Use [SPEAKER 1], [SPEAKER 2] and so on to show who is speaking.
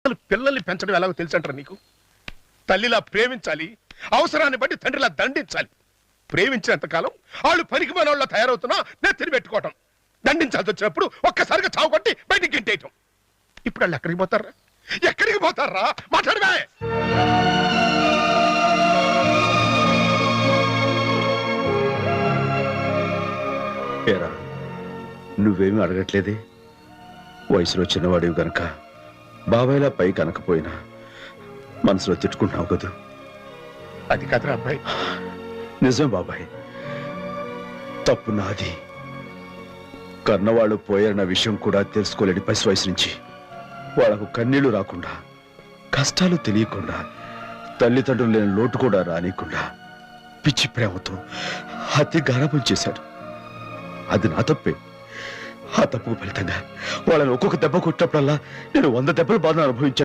[SPEAKER 1] అసలు పిల్లల్ని పెంచడం ఎలాగో తెలుసంటారా నీకు? తల్లిలా ప్రేమించాలి, అవసరాన్ని బట్టి తండ్రిలా దండించాలి. ప్రేమించినంత కాలం వాళ్ళు పనికి మనోళ్ళ తయారవుతున్నా నెత్తిని పెట్టుకోవటం, దండించాల్సి వచ్చినప్పుడు ఒక్కసారిగా చావు కొట్టి బయటికి గింటేయటం. ఇప్పుడు వాళ్ళు ఎక్కడికి పోతారా? ఎక్కడికి పోతారా? మాట్లాడవే.
[SPEAKER 2] ఏరా, నువ్వేమీ అడగట్లేదే? వయసులో చిన్నవాడివి గనక బాబాయ్లా పై కనకపోయినా మనసులో తిట్టుకుంటున్నావు కదా.
[SPEAKER 1] అది కాదురా అబ్బాయి.
[SPEAKER 2] నిజం బాబాయ్, తప్పు నాది. కన్నవాళ్ళు పోయారన్న విషయం కూడా తెలుసుకోలేని పసి వయసు నుంచి వాళ్లకు కన్నీళ్లు రాకుండా, కష్టాలు తెలియకుండా, తల్లిదండ్రులు లేని లోటు కూడా రానియకుండా పిచ్చి ప్రేమతో అతి గారాబం చేశాడు. అది నా తప్పే. ఆ తప్పుకు ఫలితంగా వాళ్ళని ఒక్కొక్క దెబ్బ కొట్టినప్పుడల్లా నేను 100 దెబ్బలు బాధను అనుభవించాను.